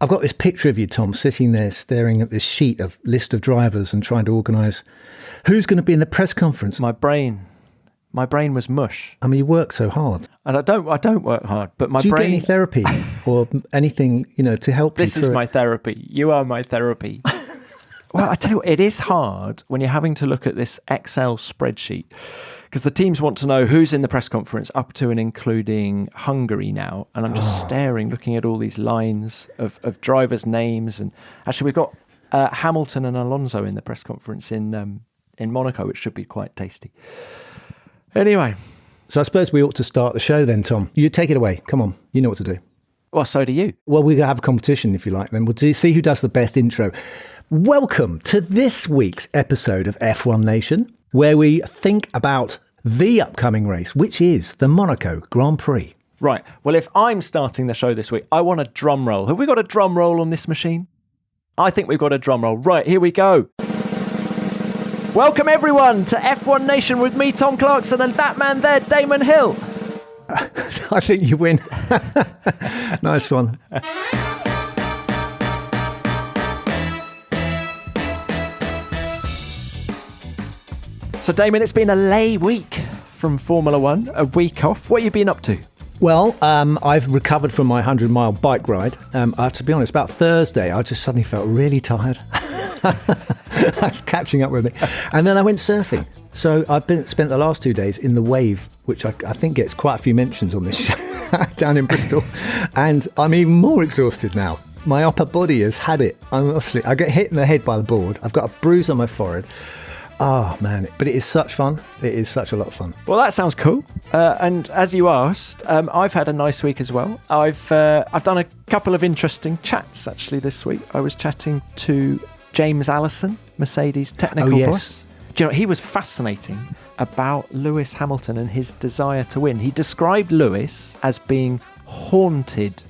I've got this picture of you, Tom, sitting there staring at this sheet of list of drivers and trying to organise who's going to be in the press conference. My brain was mush. I mean, you work so hard. And I don't work hard, but my brain... Do you brain... get any therapy or anything, to help you? This is my therapy. You are my therapy. Well, I tell you what, it is hard when you're having to look at this Excel spreadsheet because the teams want to know who's in the press conference up to and including Hungary now. And I'm just staring, looking at all these lines of drivers' names. And actually, we've got Hamilton and Alonso in the press conference in Monaco, which should be quite tasty. Anyway. So I suppose we ought to start the show then, Tom. You take it away. Come on. You know what to do. Well, so do you. Well, we're going to have a competition, if you like, then. We'll see who does the best intro. Welcome to this week's episode of F1 Nation, where we think about the upcoming race, which is the Monaco Grand Prix. Right. Well, if I'm starting the show this week, I want a drum roll. Have we got a drum roll on this machine? I think we've got a drum roll. Right, here we go. Welcome, everyone, to F1 Nation with me, Tom Clarkson, and that man there, Damon Hill. I think you win. Nice one. So, Damon, it's been a lay week from Formula One, a week off. What have you been up to? Well, I've recovered from my 100-mile bike ride. To be honest, about Thursday, I just suddenly felt really tired. That's catching up with me. And then I went surfing. So I've spent the last 2 days in the Wave, which I think gets quite a few mentions on this show, down in Bristol. And I'm even more exhausted now. My upper body has had it. I get hit in the head by the board. I've got a bruise on my forehead. Oh, man. But it is such fun. It is such a lot of fun. Well, that sounds cool. And as you asked, I've had a nice week as well. I've done a couple of interesting chats, actually, this week. I was chatting to James Allison, Mercedes technical boss. Do you know, he was fascinating about Lewis Hamilton and his desire to win. He described Lewis as being haunted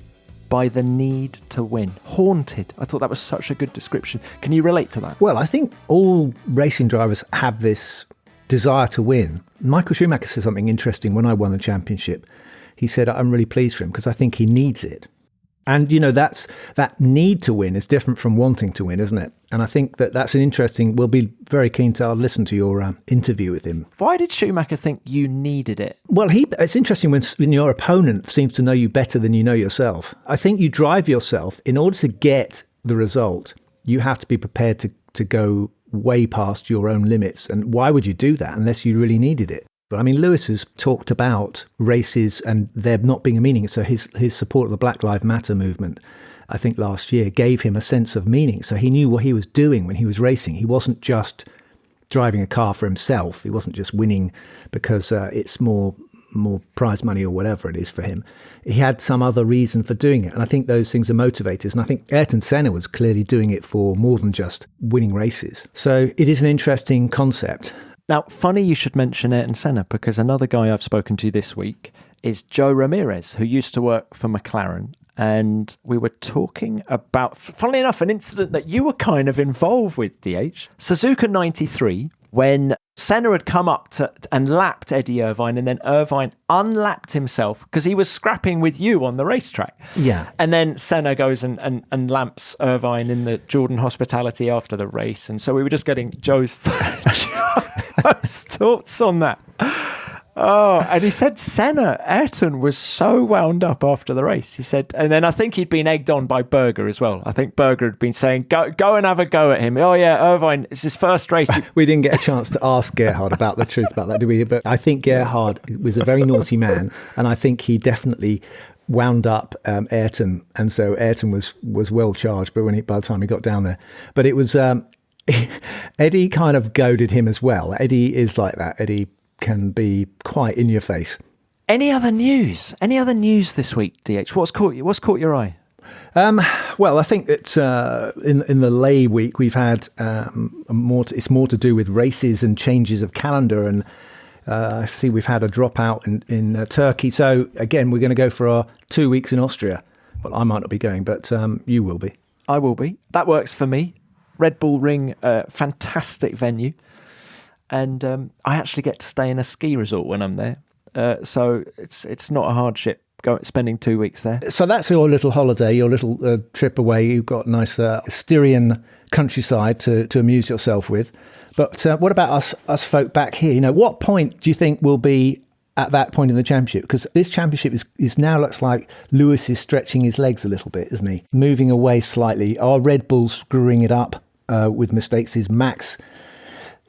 by the need to win. Haunted. I thought that was such a good description. Can you relate to that? Well, I think all racing drivers have this desire to win. Michael Schumacher said something interesting when I won the championship. He said, I'm really pleased for him because I think he needs it. And, that need to win is different from wanting to win, isn't it? And I think that's an interesting... We'll be very keen to listen to your interview with him. Why did Schumacher think you needed it? Well, it's interesting when your opponent seems to know you better than you know yourself. I think you drive yourself. In order to get the result, you have to be prepared to go way past your own limits. And why would you do that unless you really needed it? I mean, Lewis has talked about races and there not being a meaning. So his support of the Black Lives Matter movement, I think last year, gave him a sense of meaning. So he knew what he was doing when he was racing. He wasn't just driving a car for himself. He wasn't just winning because it's more prize money or whatever it is for him. He had some other reason for doing it. And I think those things are motivators. And I think Ayrton Senna was clearly doing it for more than just winning races. So it is an interesting concept. Now, funny you should mention Ayrton Senna, because another guy I've spoken to this week is Joe Ramirez, who used to work for McLaren. And we were talking about, funnily enough, an incident that you were kind of involved with, DH. Suzuka 93, when Senna had come up and lapped Eddie Irvine, and then Irvine unlapped himself because he was scrapping with you on the racetrack. Yeah. And then Senna goes and lamps Irvine in the Jordan Hospitality after the race. And so we were just getting Joe's thoughts on that. Oh, and he said Ayrton was so wound up after the race. He said, and then I think he'd been egged on by Berger as well. I think Berger had been saying, go and have a go at him. Oh yeah, Irvine, it's his first race. We didn't get a chance to ask Gerhard about the truth about that, did we? But I think Gerhard was a very naughty man, and I think he definitely wound up Ayrton, and so Ayrton was well charged. But by the time he got down there, but it was Eddie kind of goaded him as well. Eddie is like that. Eddie can be quite in your face. Any other news this week, DH? What's caught your eye? Well, I think that in the lay week we've had it's more to do with races and changes of calendar, and I see we've had a dropout in Turkey. So again, we're going to go for our 2 weeks in Austria. Well, I might not be going, but you will be. I will be. That works for me. Red Bull Ring, fantastic venue. And I actually get to stay in a ski resort when I'm there. So it's not a hardship spending 2 weeks there. So that's your little holiday, your little trip away. You've got nice Styrian countryside to amuse yourself with. But what about us folk back here? You know, what point do you think will be at that point in the championship? Because this championship is now looks like Lewis is stretching his legs a little bit, isn't he? Moving away slightly. Are Red Bull screwing it up with mistakes? Is Max,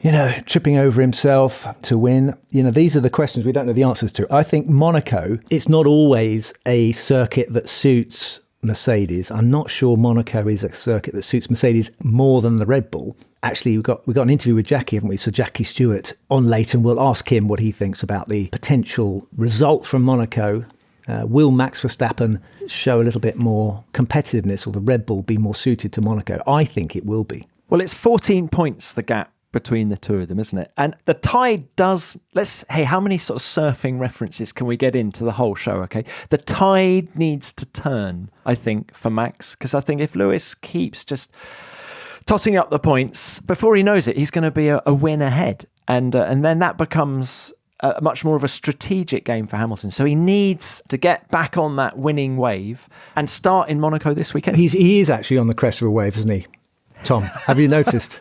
you know, tripping over himself to win? You know, these are the questions we don't know the answers to. I think Monaco, it's not always a circuit that suits Mercedes. I'm not sure Monaco is a circuit that suits Mercedes more than the Red Bull. Actually, we got an interview with Jackie, haven't we? So Jackie Stewart on later, and we'll ask him what he thinks about the potential result from Monaco. Will Max Verstappen show a little bit more competitiveness, or the Red Bull be more suited to Monaco? I think it will be. Well, it's 14 points, the gap between the two of them, isn't it? And the tide does, how many sort of surfing references can we get into the whole show, okay? The tide needs to turn, I think, for Max, because I think if Lewis keeps just totting up the points, before he knows it, he's going to be a win ahead. And then that becomes much more of a strategic game for Hamilton. So he needs to get back on that winning wave and start in Monaco this weekend. He is actually on the crest of a wave, isn't he, Tom? Have you noticed?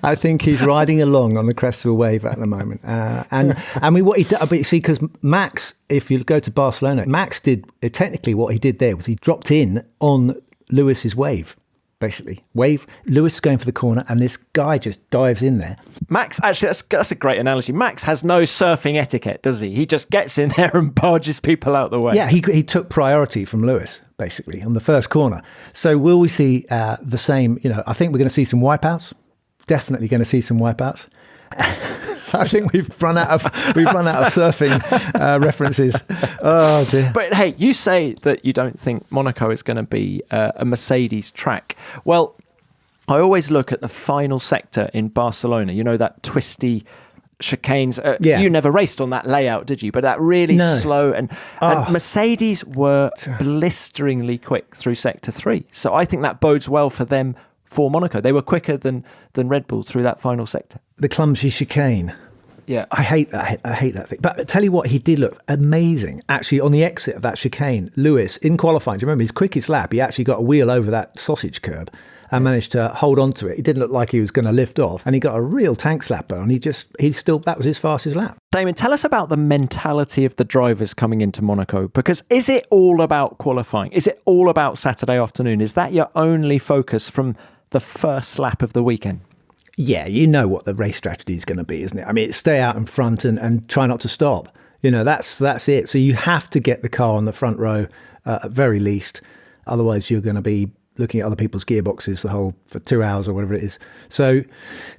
I think he's riding along on the crest of a wave at the moment. And I mean, what he did, but you see, because Max, if you go to Barcelona, Max did technically what he did there was he dropped in on Lewis's wave. Basically, Lewis is going for the corner and this guy just dives in there. Max, actually, that's a great analogy. Max has no surfing etiquette, does he? He just gets in there and barges people out the way. Yeah, he took priority from Lewis, basically, on the first corner. So will we see the same? You know, I think we're going to see some wipeouts. Definitely going to see some wipeouts. I think we've run out of surfing references. Oh dear! But hey, you say that you don't think Monaco is going to be a Mercedes track. Well, I always look at the final sector in Barcelona. You know, that twisty chicanes. You never raced on that layout, did you? But that really slow and Mercedes were blisteringly quick through sector 3. So I think that bodes well for them. For Monaco, they were quicker than Red Bull through that final sector. The clumsy chicane. Yeah, I hate that. I hate that thing. But I tell you what, he did look amazing. Actually, on the exit of that chicane, Lewis in qualifying. Do you remember his quickest lap? He actually got a wheel over that sausage curb and managed to hold on to it. It didn't look like he was going to lift off, and he got a real tank slapper. And that was his fastest lap. Damon, tell us about the mentality of the drivers coming into Monaco, because is it all about qualifying? Is it all about Saturday afternoon? Is that your only focus from the first lap of the weekend? Yeah, you know what the race strategy is going to be, isn't it? I mean, it's stay out in front and try not to stop. You know, that's it. So you have to get the car on the front row at very least. Otherwise, you're going to be looking at other people's gearboxes for 2 hours or whatever it is. So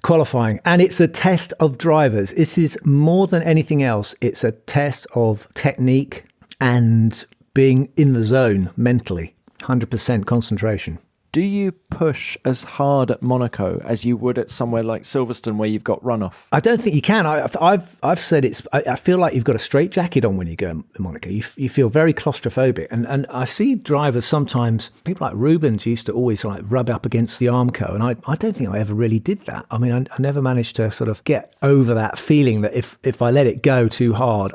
qualifying, and it's a test of drivers. This is more than anything else. It's a test of technique and being in the zone mentally, 100% concentration. Do you push as hard at Monaco as you would at somewhere like Silverstone where you've got runoff? I don't think you can. I've said I feel like you've got a straight jacket on when you go to Monaco. You feel very claustrophobic. And I see drivers sometimes, people like Rubens used to always like rub up against the Armco. And I don't think I ever really did that. I mean, I never managed to sort of get over that feeling that if I let it go too hard,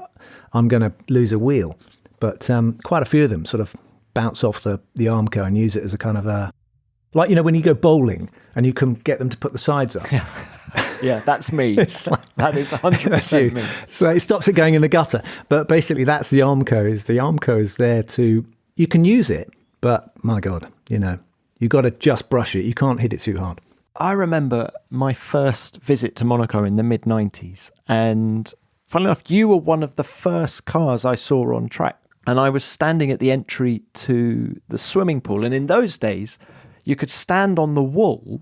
I'm going to lose a wheel. But quite a few of them sort of bounce off the Armco and use it as a kind of like, you know, when you go bowling and you can get them to put the sides up. Yeah, that's me. That is 100% me. So it stops it going in the gutter. But basically, that's the Armco. The Armco is there to, you can use it, but my God, you know, you got to just brush it. You can't hit it too hard. I remember my first visit to Monaco in the mid-90s. And funnily enough, you were one of the first cars I saw on track. And I was standing at the entry to the swimming pool. And in those days, you could stand on the wall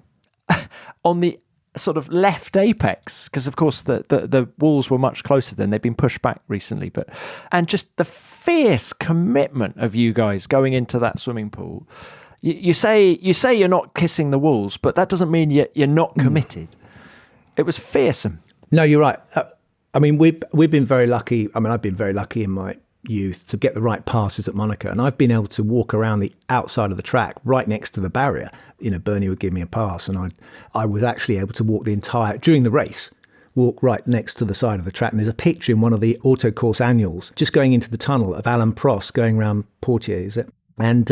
on the sort of left apex, because of course the walls were much closer then. They've been pushed back recently, and just the fierce commitment of you guys going into that swimming pool. You say you're not kissing the walls, but that doesn't mean you're not committed. It was fearsome. No, you're right. I mean, we've been very lucky. I mean, I've been very lucky in my youth to get the right passes at Monaco, and I've been able to walk around the outside of the track right next to the barrier. You know, Bernie would give me a pass, and I was actually able to walk during the race, walk right next to the side of the track. And there's a picture in one of the autocourse annuals, just going into the tunnel, of Alan Prost going around Portier, is it? And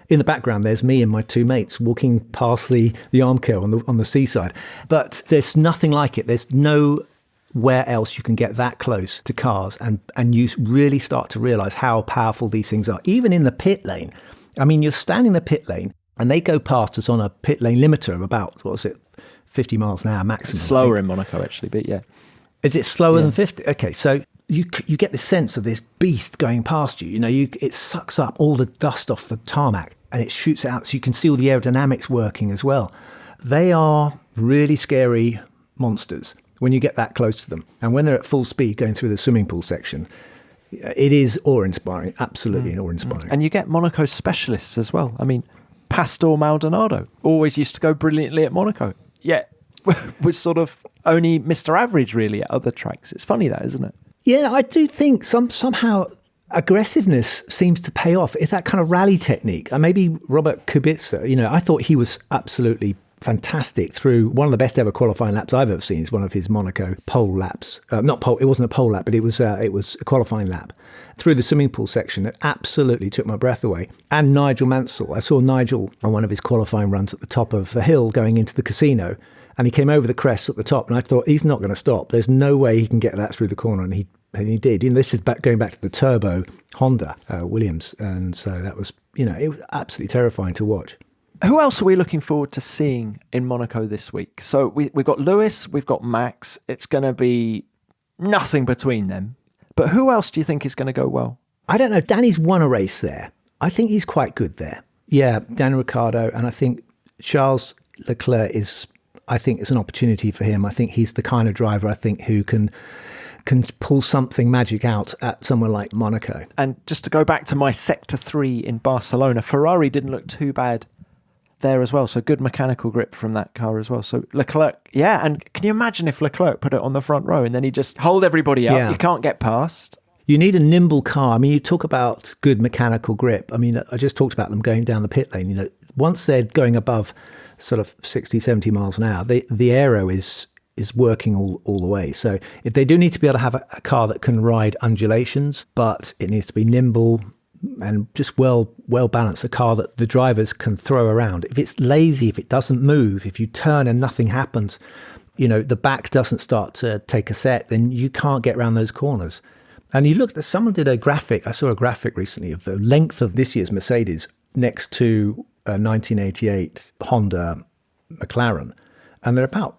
in the background, there's me and my two mates walking past the Armco on the seaside. But there's nothing like it. There's nowhere else you can get that close to cars, and you really start to realise how powerful these things are. Even in the pit lane. I mean, you're standing in the pit lane, and they go past us on a pit lane limiter of about, 50 miles an hour maximum. It's slower in Monaco, actually, but yeah. Is it slower than 50? Okay, so you get the sense of this beast going past you. It sucks up all the dust off the tarmac and it shoots it out, so you can see all the aerodynamics working as well. They are really scary monsters when you get that close to them. And when they're at full speed going through the swimming pool section, it is awe-inspiring, absolutely awe-inspiring. And you get Monaco specialists as well. I mean, Pastor Maldonado always used to go brilliantly at Monaco. Yeah, was sort of only Mr. Average really at other tracks. It's funny that, isn't it? Yeah, I do think somehow aggressiveness seems to pay off. It's that kind of rally technique. And maybe Robert Kubica, I thought he was absolutely fantastic through one of the best ever qualifying laps I've ever seen. Is one of his Monaco pole laps. Not pole, it wasn't a pole lap, but it was a qualifying lap through the swimming pool section. It absolutely took my breath away. And Nigel Mansell. I saw Nigel on one of his qualifying runs at the top of the hill going into the casino, and he came over the crest at the top, and I thought, he's not going to stop. There's no way he can get that through the corner, and he did. This is going back to the turbo Honda Williams, and so that was, it was absolutely terrifying to watch. Who else are we looking forward to seeing in Monaco this week? So we've got Lewis, we've got Max. It's going to be nothing between them. But who else do you think is going to go well? I don't know. Danny's won a race there. I think he's quite good there. Yeah, Danny Ricciardo, and I think Charles Leclerc is an opportunity for him. I think he's the kind of driver, who can pull something magic out at somewhere like Monaco. And just to go back to my Sector 3 in Barcelona, Ferrari didn't look too bad there as well. So good mechanical grip from that car as well. So Leclerc, yeah. And can you imagine if Leclerc put it on the front row and then he just hold everybody up? Yeah. You can't get past. You need a nimble car. I mean, you talk about good mechanical grip. I mean, I just talked about them going down the pit lane. Once they're going above sort of 60, 70 miles an hour, the aero is working all the way. So if they do need to be able to have a car that can ride undulations, but it needs to be nimble and just well balanced, a car that the drivers can throw around. If it's lazy, if it doesn't move, if you turn and nothing happens, the back doesn't start to take a set, then you can't get around those corners. And someone did a graphic, I saw a graphic recently of the length of this year's Mercedes next to a 1988 Honda McLaren, and they're about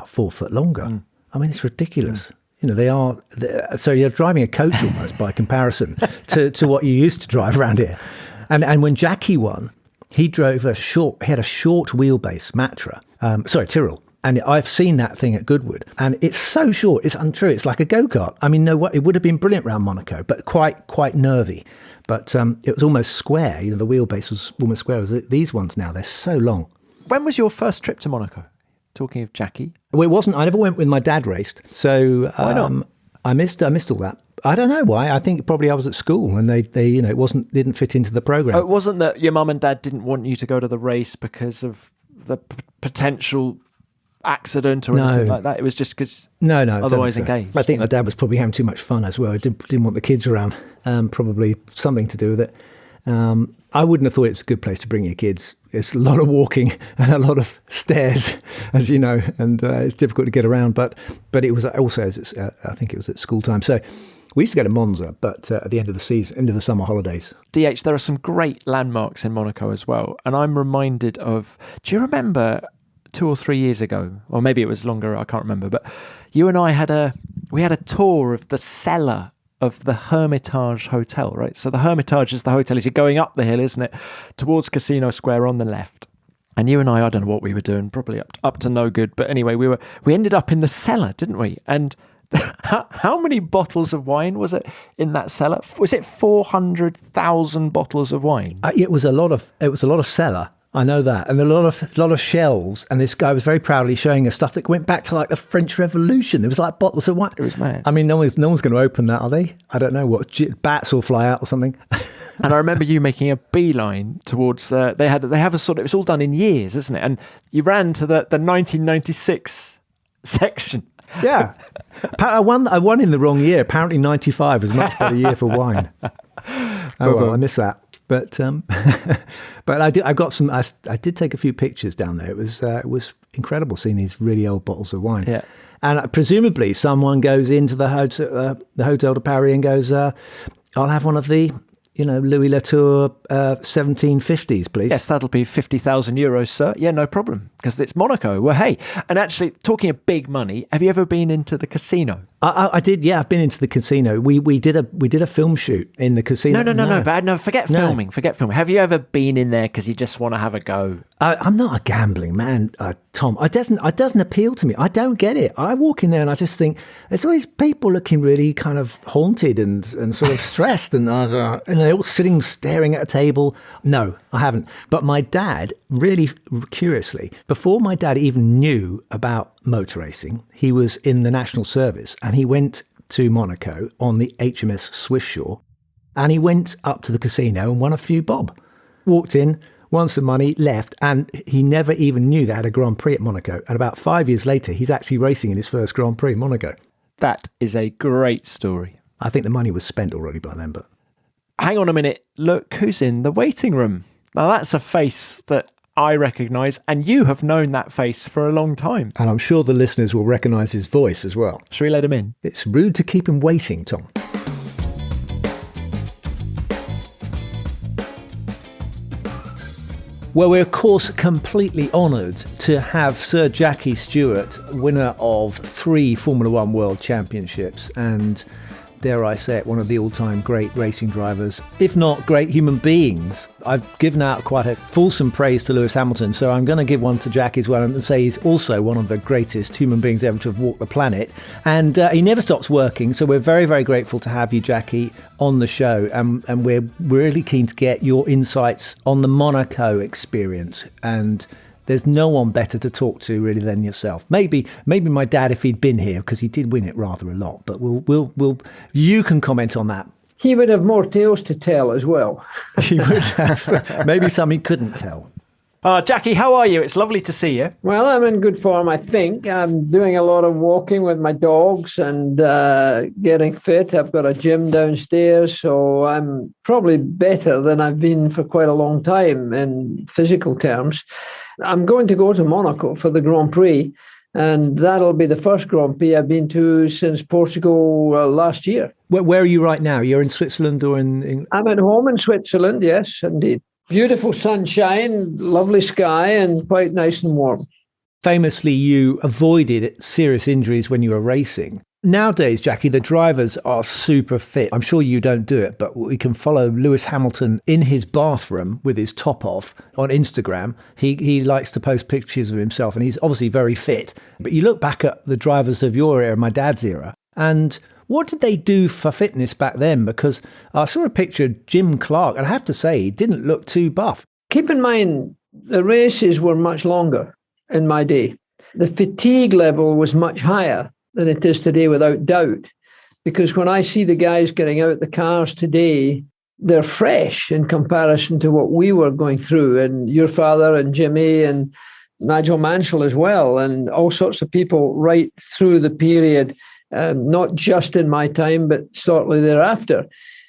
4 foot longer. I mean, it's ridiculous. So you're driving a coach almost by comparison to what you used to drive around here. And when Jackie won, he had a short wheelbase Matra, Tyrrell. And I've seen that thing at Goodwood, and it's so short, it's untrue. It's like a go-kart. I mean, it would have been brilliant around Monaco, but quite nervy. But it was almost square. The wheelbase was almost square. These ones now, they're so long. When was your first trip to Monaco? Talking of Jackie. Well, it wasn't. I never went when my dad raced. So why not? I missed all that. I don't know why. I think probably I was at school and they didn't fit into the program. It wasn't that your mum and dad didn't want you to go to the race because of the potential accident or anything like that. It was just because otherwise engaged. I think my dad was probably having too much fun as well. He didn't want the kids around. Probably something to do with it. I wouldn't have thought it's a good place to bring your kids. It's a lot of walking and a lot of stairs, as you know, and it's difficult to get around. But it was also, I think it was at school time. So we used to go to Monza, but at the end of the season, end of the summer holidays. DH, there are some great landmarks in Monaco as well. And I'm reminded of, do you remember 2 or 3 years ago, or maybe it was longer, I can't remember, but you and I had a tour of the cellar of the Hermitage Hotel, right? So the Hermitage is the hotel as you're going up the hill, isn't it? Towards Casino Square on the left. And you and I don't know what we were doing, probably up to no good. But anyway, we ended up in the cellar, didn't we? And how many bottles of wine was it in that cellar? Was it 400,000 bottles of wine? It was a lot of cellar. I know that, and a lot of shelves. And this guy was very proudly showing us stuff that went back to like the French Revolution. There was like bottles of wine. It was mad. I mean, no one's going to open that, are they? I don't know what bats will fly out or something. And I remember you making a beeline towards. They have a sort of. It was all done in years, isn't it? And you ran to the 1996 section. Yeah. I won in the wrong year. Apparently 95 was a much better year for wine. Oh, well, I missed that. But but I did take a few pictures down there. It was incredible seeing these really old bottles of wine. Yeah. And presumably someone goes into the Hotel de Paris and goes, I'll have one of the, Louis Latour 1750s, please. Yes, that'll be 50,000 euros, sir. Yeah, no problem, because it's Monaco. Well, hey, and actually, talking of big money, have you ever been into the casino? I did, yeah. I've been into the casino. We did a film shoot in the casino. No, forget filming. Have you ever been in there because you just want to have a go? I'm not a gambling man, Tom. It doesn't appeal to me. I don't get it. I walk in there and I just think there's all these people looking really kind of haunted and sort of stressed, and they're all sitting staring at a table. No, I haven't. But my dad, really curiously, before my dad even knew about motor racing, he was in the National Service, and he went to Monaco on the HMS Swiftsure, and he went up to the casino and won a few bob. Walked in, won some money, left, and he never even knew they had a Grand Prix at Monaco. And about 5 years later, he's actually racing in his first Grand Prix in Monaco. That is a great story. I think the money was spent already by then, but... Hang on a minute. Look who's in the waiting room. Now, that's a face that I recognise, and you have known that face for a long time. And I'm sure the listeners will recognise his voice as well. Shall we let him in? It's rude to keep him waiting, Tom. Well, we're of course completely honoured to have Sir Jackie Stewart, winner of 3 Formula One World Championships, and dare I say it, one of the all-time great racing drivers, if not great human beings. I've given out quite a fulsome praise to Lewis Hamilton, so I'm going to give one to Jackie as well and say he's also one of the greatest human beings ever to have walked the planet. And he never stops working, so we're very, very grateful to have you, Jackie, on the show. And we're really keen to get your insights on the Monaco experience. And there's no one better to talk to really than yourself. Maybe my dad if he'd been here, because he did win it rather a lot. But we'll you can comment on that. He would have more tales to tell as well. He would have. Maybe some he couldn't tell. Jackie, how are you? It's lovely to see you. Well, I'm in good form, I think. I'm doing a lot of walking with my dogs and getting fit. I've got a gym downstairs, so I'm probably better than I've been for quite a long time in physical terms. I'm going to go to Monaco for the Grand Prix, and that'll be the first Grand Prix I've been to since Portugal last year. Where are you right now? You're in Switzerland or in... I'm at home in Switzerland, yes, indeed. Beautiful sunshine, lovely sky, and quite nice and warm. Famously, you avoided serious injuries when you were racing. Nowadays, Jackie, the drivers are super fit. I'm sure you don't do it, but we can follow Lewis Hamilton in his bathroom with his top off on Instagram. He likes to post pictures of himself, and he's obviously very fit. But you look back at the drivers of your era, my dad's era, and what did they do for fitness back then? Because I saw a picture of Jim Clark, and I have to say, he didn't look too buff. Keep in mind, the races were much longer in my day. The fatigue level was much higher than it is today, without doubt. Because when I see the guys getting out the cars today, they're fresh in comparison to what we were going through. And your father and Jimmy and Nigel Mansell as well, and all sorts of people right through the period, not just in my time, but shortly thereafter.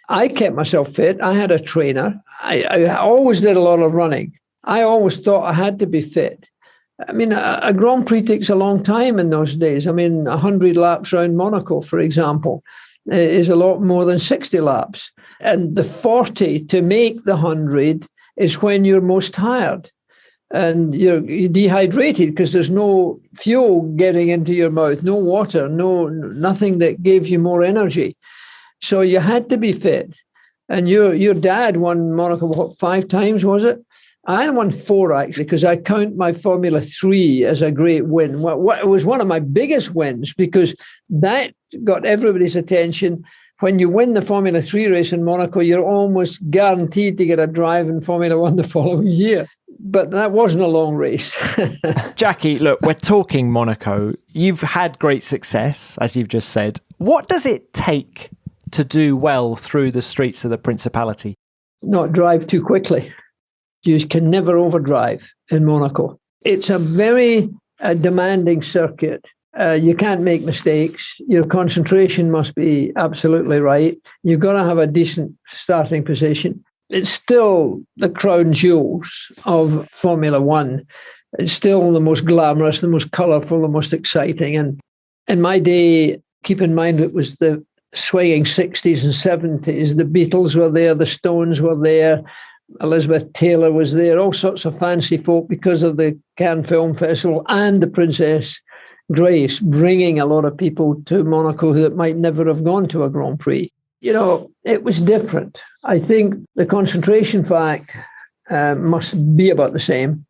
I kept myself fit. I had a trainer. I always did a lot of running. I always thought I had to be fit. I mean, a Grand Prix takes a long time in those days. I mean, 100 laps around Monaco, for example, is a lot more than 60 laps. And the 40 to make the 100 is when you're most tired. And you're dehydrated because there's no fuel getting into your mouth, no water, nothing that gave you more energy. So you had to be fit. And your dad won Monaco, 5 times, was it? I won 4, actually, because I count my Formula 3 as a great win. It was one of my biggest wins because that got everybody's attention. When you win the Formula 3 race in Monaco, you're almost guaranteed to get a drive in Formula 1 the following year. But that wasn't a long race. Jackie, look, we're talking Monaco. You've had great success, as you've just said. What does it take to do well through the streets of the Principality? Not drive too quickly. You can never overdrive in Monaco. It's a very demanding circuit. You can't make mistakes. Your concentration must be absolutely right. You've got to have a decent starting position. It's still the crown jewels of Formula One. It's still the most glamorous, the most colourful, the most exciting. And in my day, keep in mind it was the swinging 60s and 70s. The Beatles were there, the Stones were there, Elizabeth Taylor was there, all sorts of fancy folk because of the Cannes Film Festival and the Princess Grace, bringing a lot of people to Monaco that might never have gone to a Grand Prix. It was different. I think the concentration fact must be about the same,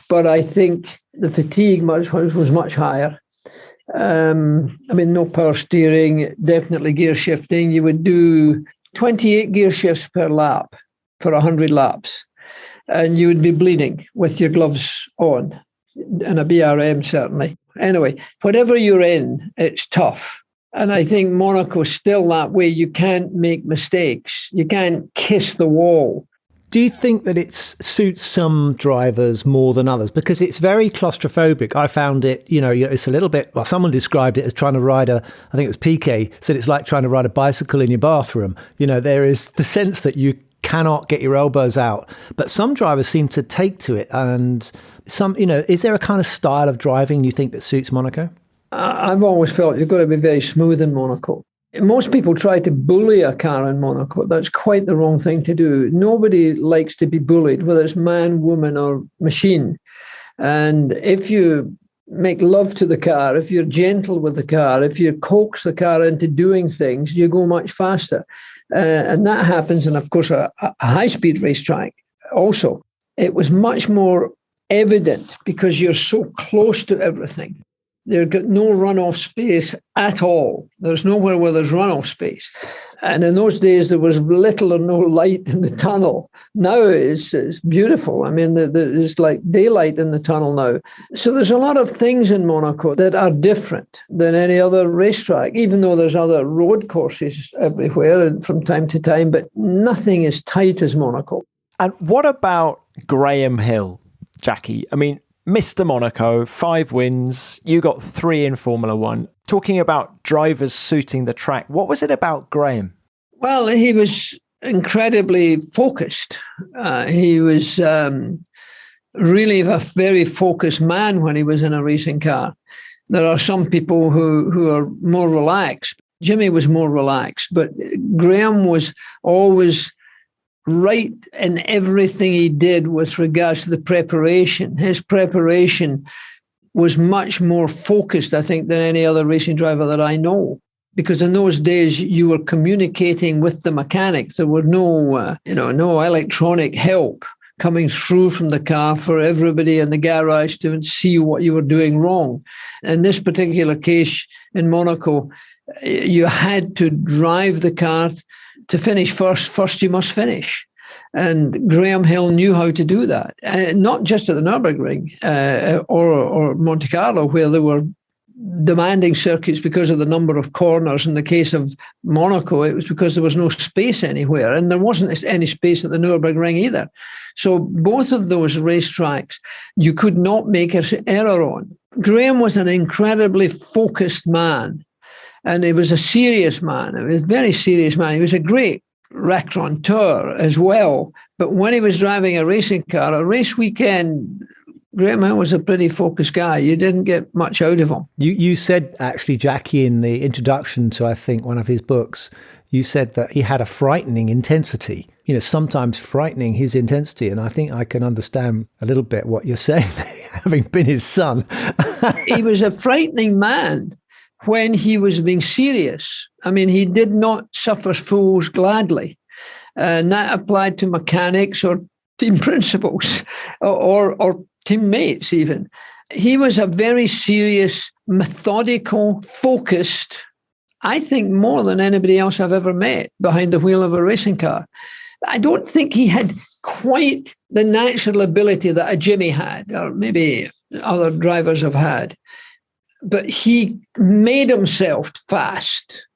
but I think the fatigue was much higher. No power steering, definitely gear shifting. You would do 28 gear shifts per lap for 100 laps, and you would be bleeding with your gloves on, and a BRM certainly. Anyway, whatever you're in, it's tough. And I think Monaco's still that way. You can't make mistakes. You can't kiss the wall. Do you think that it suits some drivers more than others? Because it's very claustrophobic. I found it, it's a little bit, well, someone described it as trying to ride I think it was Piquet, said it's like trying to ride a bicycle in your bathroom. There is the sense that you cannot get your elbows out. But some drivers seem to take to it. And is there a kind of style of driving you think that suits Monaco? I've always felt you've got to be very smooth in Monaco. Most people try to bully a car in Monaco. That's quite the wrong thing to do. Nobody likes to be bullied, whether it's man, woman, or machine. And if you make love to the car, if you're gentle with the car, if you coax the car into doing things, you go much faster. And that happens in, of course, a high-speed racetrack also. It was much more evident because you're so close to everything. There's got no runoff space at all. There's nowhere where there's runoff space. And in those days, there was little or no light in the tunnel. Now it's beautiful. There's like daylight in the tunnel now. So there's a lot of things in Monaco that are different than any other racetrack, even though there's other road courses everywhere and from time to time, but nothing as tight as Monaco. And what about Graham Hill, Jackie? Mr. Monaco, 5 wins. You got 3 in Formula One. Talking about drivers suiting the track, what was it about Graham? Well, he was incredibly focused. He was really a very focused man when he was in a racing car. There are some people who are more relaxed. Jimmy was more relaxed, but Graham was always right in everything he did with regards to the preparation. His preparation was much more focused, I think, than any other racing driver that I know. Because in those days, you were communicating with the mechanics. There was no electronic help coming through from the car for everybody in the garage to see what you were doing wrong. In this particular case in Monaco, you had to drive the car to finish first. First, you must finish. And Graham Hill knew how to do that, not just at the Nürburgring or Monte Carlo, where they were demanding circuits because of the number of corners. In the case of Monaco, it was because there was no space anywhere, and there wasn't any space at the Nürburgring either. So both of those racetracks, you could not make an error on. Graham was an incredibly focused man. And he was a serious man. He was a very serious man. He was a great raconteur as well. But when he was driving a racing car, a race weekend, Graham Hill was a pretty focused guy. You didn't get much out of him. You said, actually, Jackie, in the introduction to, I think, one of his books, you said that he had a frightening intensity, sometimes frightening his intensity. And I think I can understand a little bit what you're saying, having been his son. He was a frightening man. When he was being serious, he did not suffer fools gladly. And that applied to mechanics or team principals or teammates even. He was a very serious, methodical, focused, I think more than anybody else I've ever met behind the wheel of a racing car. I don't think he had quite the natural ability that a Jimmy had, or maybe other drivers have had. But he made himself fast,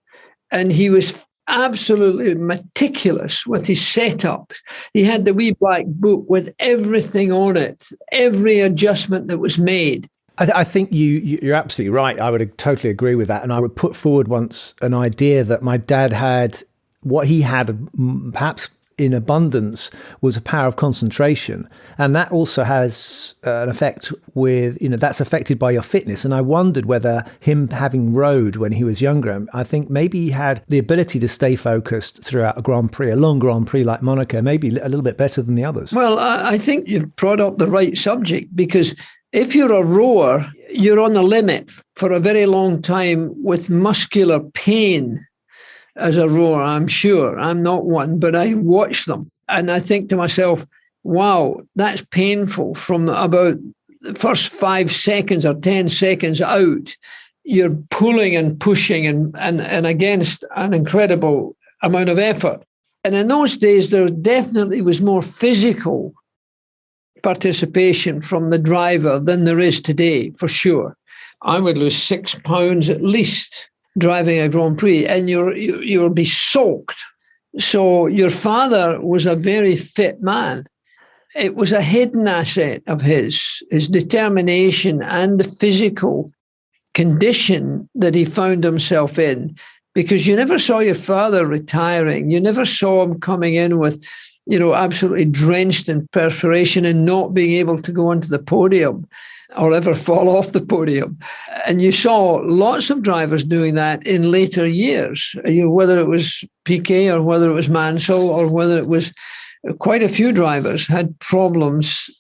and he was absolutely meticulous with his setup. He had the wee black book with everything on it, every adjustment that was made. I think you're absolutely right. I would totally agree with that. And I would put forward once an idea that my dad had, what he had perhaps in abundance was a power of concentration. And that also has an effect with, that's affected by your fitness. And I wondered whether him having rode when he was younger, I think maybe he had the ability to stay focused throughout a Grand Prix, a long Grand Prix like Monaco, maybe a little bit better than the others. Well, I think you've brought up the right subject, because if you're a rower, you're on the limit for a very long time with muscular pain. As a rower, I'm sure. I'm not one, but I watch them and I think to myself, wow, that's painful from about the first 5 seconds or 10 seconds out. You're pulling and pushing and against an incredible amount of effort. And in those days, there definitely was more physical participation from the driver than there is today, for sure. I would lose 6 pounds at least driving a Grand Prix, and you'll be soaked. So your father was a very fit man. It was a hidden asset of his determination and the physical condition that he found himself in, because you never saw your father retiring. You never saw him coming in with, absolutely drenched in perspiration and not being able to go onto the podium or ever fall off the podium. And you saw lots of drivers doing that in later years, whether it was Piquet or whether it was Mansell or whether it was quite a few drivers had problems,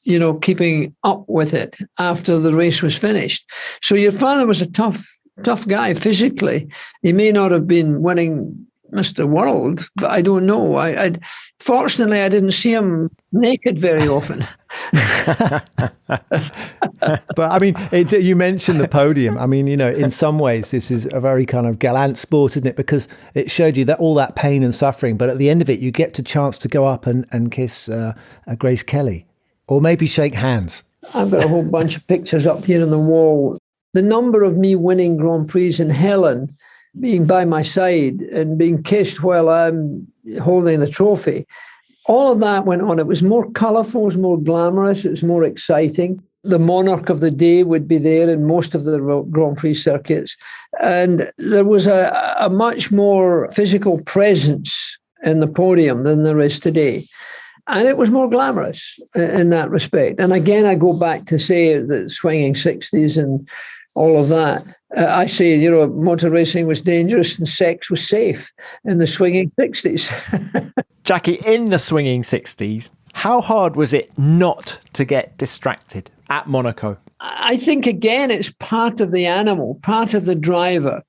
keeping up with it after the race was finished. So your father was a tough guy physically. He may not have been winning Mr. World, but I don't know. Fortunately, I didn't see him naked very often. But I mean, you mentioned the podium. I mean, in some ways, this is a very kind of gallant sport, isn't it? Because it showed you that all that pain and suffering, but at the end of it, you get the chance to go up and kiss Grace Kelly, or maybe shake hands. I've got a whole bunch of pictures up here on the wall. The number of me winning Grand Prix in Helen, being by my side and being kissed while I'm holding the trophy, all of that went on. It was more colourful, it was more glamorous, it was more exciting. The monarch of the day would be there in most of the Grand Prix circuits. And there was a much more physical presence in the podium than there is today. And it was more glamorous in that respect. And again, I go back to say the swinging 60s and all of that. I say, motor racing was dangerous and sex was safe in the swinging 60s. Jackie, in the swinging 60s, how hard was it not to get distracted at Monaco? I think, again, it's part of the animal, part of the driver,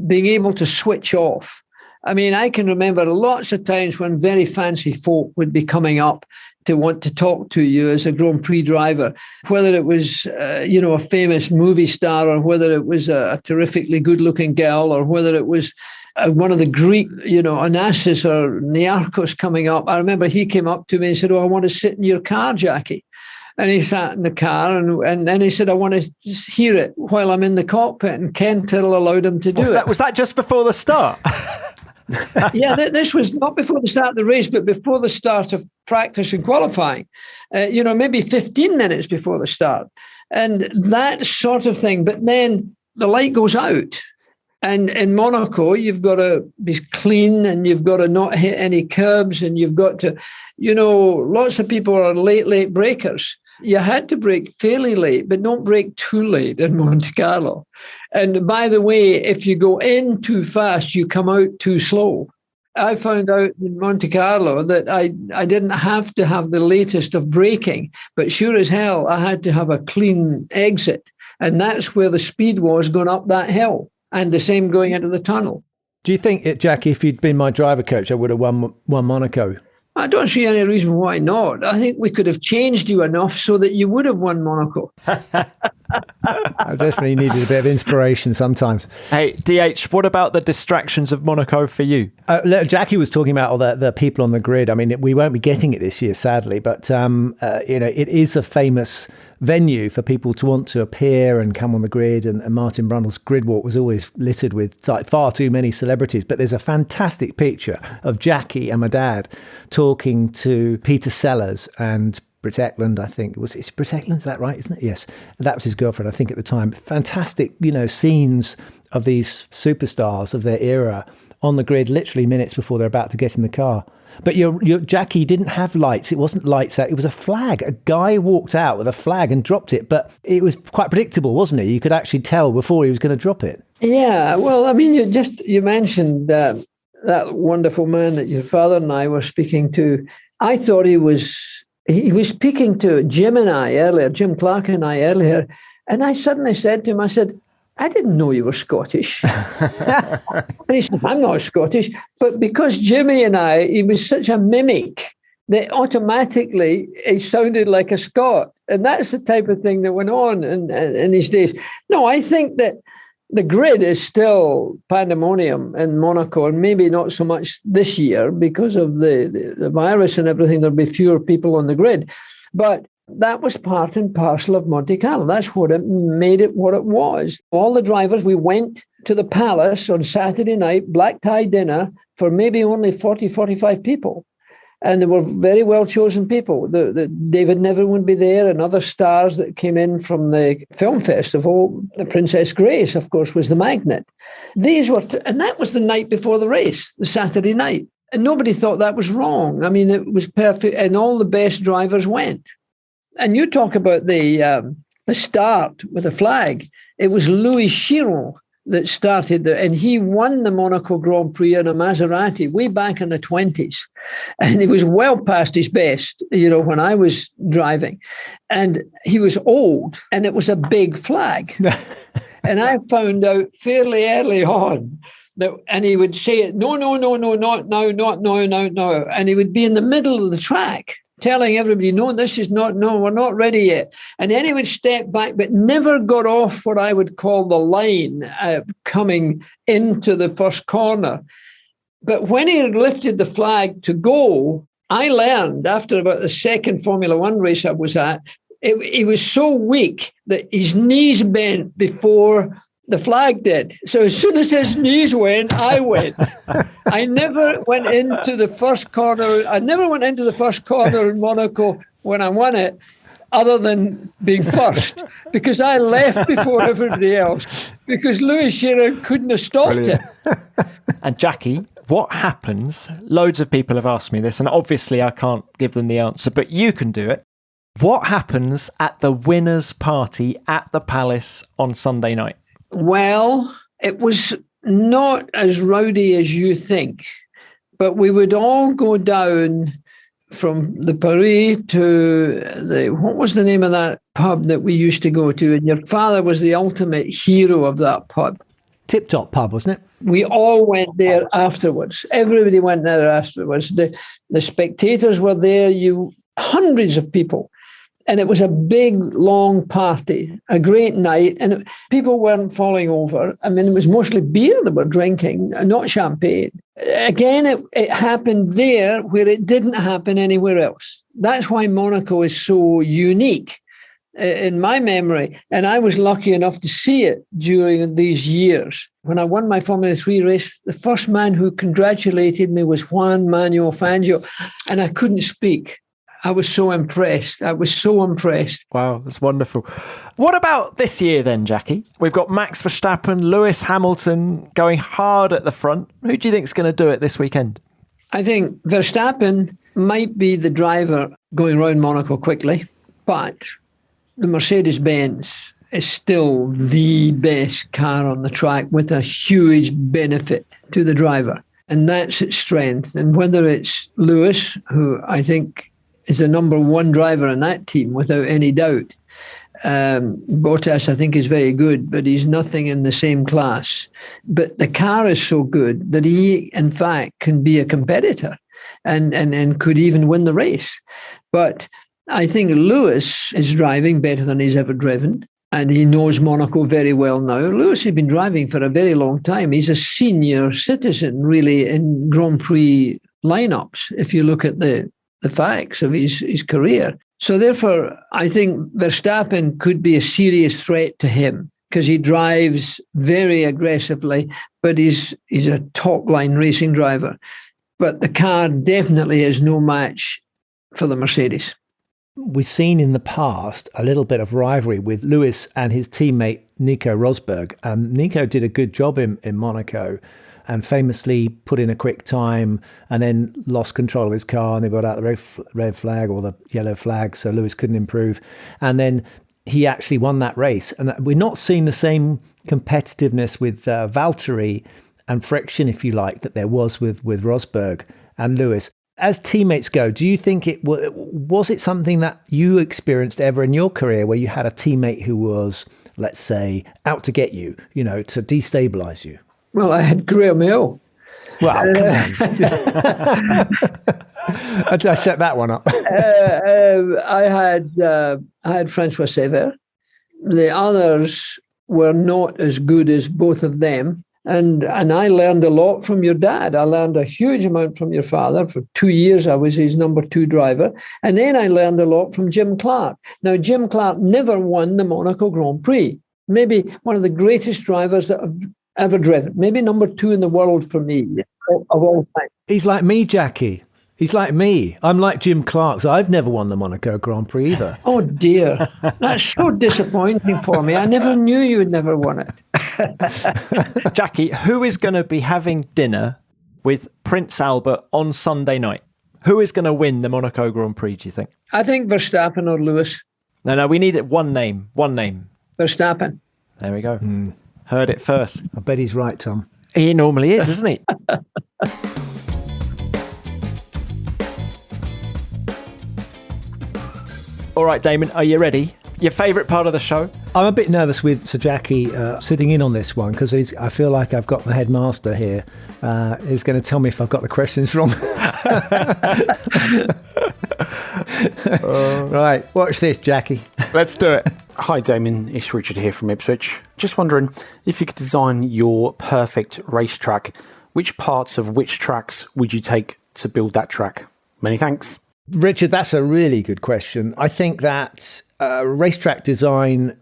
being able to switch off. I mean, I can remember lots of times when very fancy folk would be coming up to want to talk to you as a Grand Prix driver, whether it was, a famous movie star or whether it was a terrifically good-looking girl or whether it was one of the Greek, Onassis or Niarchos coming up. I remember he came up to me and said, "Oh, I want to sit in your car, Jackie." And he sat in the car and then he said, "I want to just hear it while I'm in the cockpit." And Ken Tyrrell allowed him to do it. Was that just before the start? Yeah, this was not before the start of the race, but before the start of practice and qualifying, maybe 15 minutes before the start. And that sort of thing. But then the light goes out. And in Monaco, you've got to be clean and you've got to not hit any curbs and you've got to, lots of people are late breakers. You had to brake fairly late, but don't brake too late in Monte Carlo. And by the way, if you go in too fast, you come out too slow. I found out in Monte Carlo that I didn't have to have the latest of braking, but sure as hell, I had to have a clean exit. And that's where the speed was going up that hill. And the same going into the tunnel. Do you think, Jackie, if you'd been my driver coach, I would have won Monaco? I don't see any reason why not. I think we could have changed you enough so that you would have won Monaco. I definitely needed a bit of inspiration sometimes. Hey, DH, what about the distractions of Monaco for you? Jackie was talking about all the people on the grid. I mean, we won't be getting it this year, sadly, but it is a famous venue for people to want to appear and come on the grid. And Martin Brundle's grid walk was always littered with far too many celebrities. But there's a fantastic picture of Jackie and my dad talking to Peter Sellers and Britt Ekland, I think. It's Britt Ekland, is that right, isn't it? Yes. That was his girlfriend, I think, at the time. Fantastic, scenes of these superstars of their era on the grid literally minutes before they're about to get in the car. But your Jackie didn't have lights. It wasn't lights out. It was a flag. A guy walked out with a flag and dropped it. But it was quite predictable, wasn't it? You could actually tell before he was going to drop it. Yeah, well, I mean, you mentioned that wonderful man that your father and I were speaking to. I thought he was speaking to Jim Clark and I earlier. And I suddenly said to him, I said, I didn't know you were Scottish. And he said, I'm not Scottish. But because Jimmy and he was such a mimic that automatically he sounded like a Scot. And that's the type of thing that went on in these days. No, I think that the grid is still pandemonium in Monaco, and maybe not so much this year because of the virus and everything. There'll be fewer people on the grid. But that was part and parcel of Monte Carlo. That's what it made it what it was. All the drivers, we went to the palace on Saturday night, black tie dinner for maybe only 40, 45 people. And they were very well chosen people. The David Niven would be there, and other stars that came in from the film festival. The Princess Grace, of course, was the magnet. And that was the night before the race, the Saturday night. And nobody thought that was wrong. I mean, it was perfect, and all the best drivers went. And you talk about the start with the flag. It was Louis Chiron that started and he won the Monaco Grand Prix in a Maserati way back in the 20s. And he was well past his best, when I was driving. And he was old, and it was a big flag. And I found out fairly early on and he would say it, no, not now, not now. And he would be in the middle of the track, telling everybody, no, we're not ready yet. And then he would step back, but never got off what I would call the line coming into the first corner. But when he lifted the flag to go, I learned after about the second Formula One race I was at, he was so weak that his knees bent before the flag did. So as soon as his knees went, I went. I never went into the first corner. I never went into the first corner in Monaco when I won it, other than being first, because I left before everybody else, because Louis Chiron couldn't have stopped it. And Jackie, what happens? Loads of people have asked me this, and obviously I can't give them the answer, but you can do it. What happens at the winners' party at the Palace on Sunday night? Well, it was not as rowdy as you think, but we would all go down from the Paris to what was the name of that pub that we used to go to? And your father was the ultimate hero of that pub. Tip Top Pub, wasn't it? We all went there afterwards. Everybody went there afterwards. The spectators were there, hundreds of people. And it was a big, long party, a great night. And people weren't falling over. I mean, it was mostly beer they were drinking, not champagne. Again, it happened there where it didn't happen anywhere else. That's why Monaco is so unique in my memory. And I was lucky enough to see it during these years. When I won my Formula 3 race, the first man who congratulated me was Juan Manuel Fangio, and I couldn't speak. I was so impressed. Wow, that's wonderful. What about this year then, Jackie? We've got Max Verstappen, Lewis Hamilton going hard at the front. Who do you think is going to do it this weekend? I think Verstappen might be the driver going around Monaco quickly, but the Mercedes-Benz is still the best car on the track with a huge benefit to the driver. And that's its strength. And whether it's Lewis, who I think is the number one driver in that team without any doubt. Bottas, I think, is very good, but he's nothing in the same class. But the car is so good that he, in fact, can be a competitor and could even win the race. But I think Lewis is driving better than he's ever driven, and he knows Monaco very well now. Lewis has been driving for a very long time. He's a senior citizen, really, in Grand Prix lineups, if you look at the facts of his career. So therefore, I think Verstappen could be a serious threat to him because he drives very aggressively, but he's a top-line racing driver. But the car definitely is no match for the Mercedes. we've seen in the past a little bit of rivalry with Lewis and his teammate Nico Rosberg. Nico did a good job in Monaco and famously put in a quick time and then lost control of his car, and they got out the red flag or the yellow flag, so Lewis couldn't improve. And then he actually won that race. And we're not seeing the same competitiveness with Valtteri and friction, if you like, that there was with Rosberg and Lewis. As teammates go, do you think was it something that you experienced ever in your career where you had a teammate who was, let's say, out to get you, to destabilize you? Well, I had Graham Hill. Well, come on. I set that one up. I had Francois Sever. The others were not as good as both of them. And I learned a lot from your dad. I learned a huge amount from your father. For 2 years, I was his number 2 driver. And then I learned a lot from Jim Clark. Now, Jim Clark never won the Monaco Grand Prix. Maybe one of the greatest drivers that have ever driven. Maybe number 2 in the world for me of all time. He's like me, Jackie. He's like me. I'm like Jim Clark, so I've never won the Monaco Grand Prix either. Oh, dear. That's so disappointing for me. I never knew you had never won it. Jackie, who is going to be having dinner with Prince Albert on Sunday night? Who is going to win the Monaco Grand Prix, do you think? I think Verstappen or Lewis. No, we need it. One name. Verstappen. There we go. Heard it first. I bet he's right, Tom. He normally is, isn't he? All right, Damon, are you ready? Your favourite part of the show? I'm a bit nervous with Sir Jackie sitting in on this one because I feel like I've got the headmaster here. He's going to tell me if I've got the questions wrong. Right, watch this, Jackie. Let's do it. Hi Damon, it's Richard here from Ipswich. Just wondering if you could design your perfect racetrack, which parts of which tracks would you take to build that track? Many thanks. Richard, that's a really good question. I think that racetrack design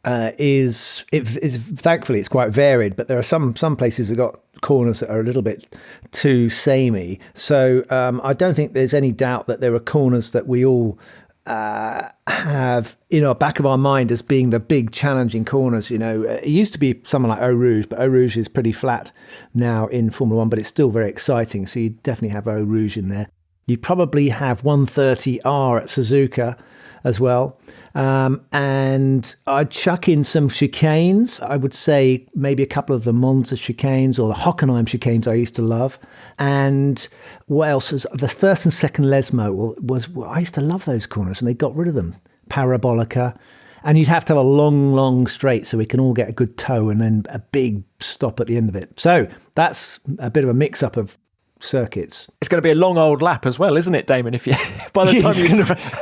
is thankfully it's quite varied, but there are some places that got corners that are a little bit too samey. So I don't think there's any doubt that there are corners that we all have in our back of our mind as being the big challenging corners. It used to be someone like Eau Rouge, but Eau Rouge is pretty flat now in Formula One, but it's still very exciting. So you definitely have Eau Rouge in there. You probably have 130R at Suzuka as well. And I'd chuck in some chicanes. I would say maybe a couple of the Monza chicanes or the Hockenheim chicanes I used to love. And what else? The first and second Lesmo I used to love those corners and they got rid of them. Parabolica. And you'd have to have a long, long straight so we can all get a good toe and then a big stop at the end of it. So that's a bit of a mix-up of circuits. It's going to be a long old lap as well, isn't it, Damon? If you by the time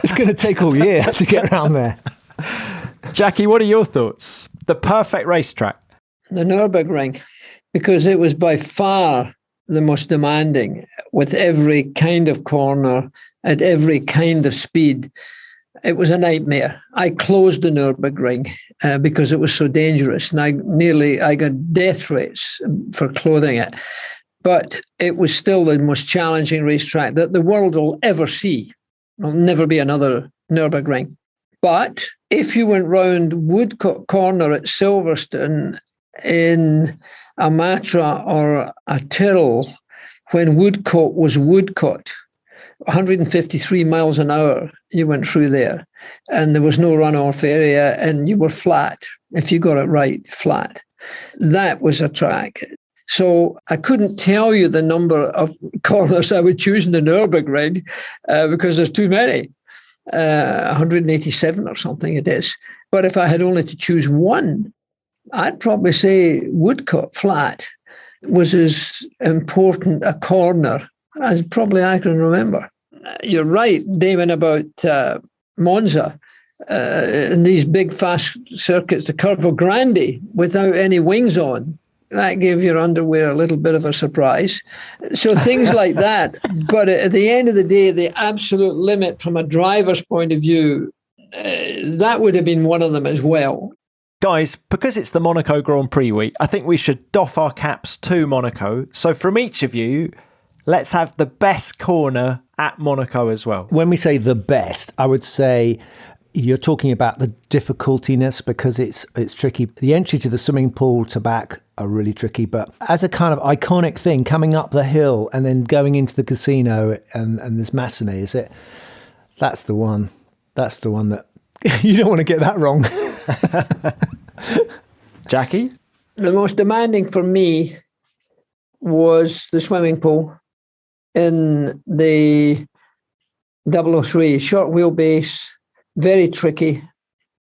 it's going to take all year to get around there. Jackie, what are your thoughts? The perfect racetrack. The Nürburgring, because it was by far the most demanding, with every kind of corner at every kind of speed. It was a nightmare. I closed the Nürburgring because it was so dangerous, and I got death threats for closing it. But it was still the most challenging racetrack that the world will ever see. There'll never be another Nürburgring. But if you went round Woodcote Corner at Silverstone in a Matra or a Tyrrell, when Woodcote was Woodcote, 153 miles an hour, you went through there. And there was no runoff area, and you were flat. If you got it right, flat. That was a track. So I couldn't tell you the number of corners I would choose in the Nürburgring because there's too many, 187 or something it is. But if I had only to choose one, I'd probably say Woodcote Flat was as important a corner as probably I can remember. You're right, Damon, about Monza and these big fast circuits, the Curvo Grande without any wings on. That gave your underwear a little bit of a surprise. So things like that. But at the end of the day, the absolute limit from a driver's point of view, that would have been one of them as well. Guys, because it's the Monaco Grand Prix week, I think we should doff our caps to Monaco. So from each of you, Let's have the best corner at Monaco as well. When we say the best, I would say you're talking about the difficultiness because it's tricky. The entry to the swimming pool to back are really tricky, but as a kind of iconic thing, coming up the hill and then going into the casino and this Massenet, that's the one. That's the one that you don't want to get that wrong. Jackie? The most demanding for me was the swimming pool in the 003, short wheelbase, very tricky,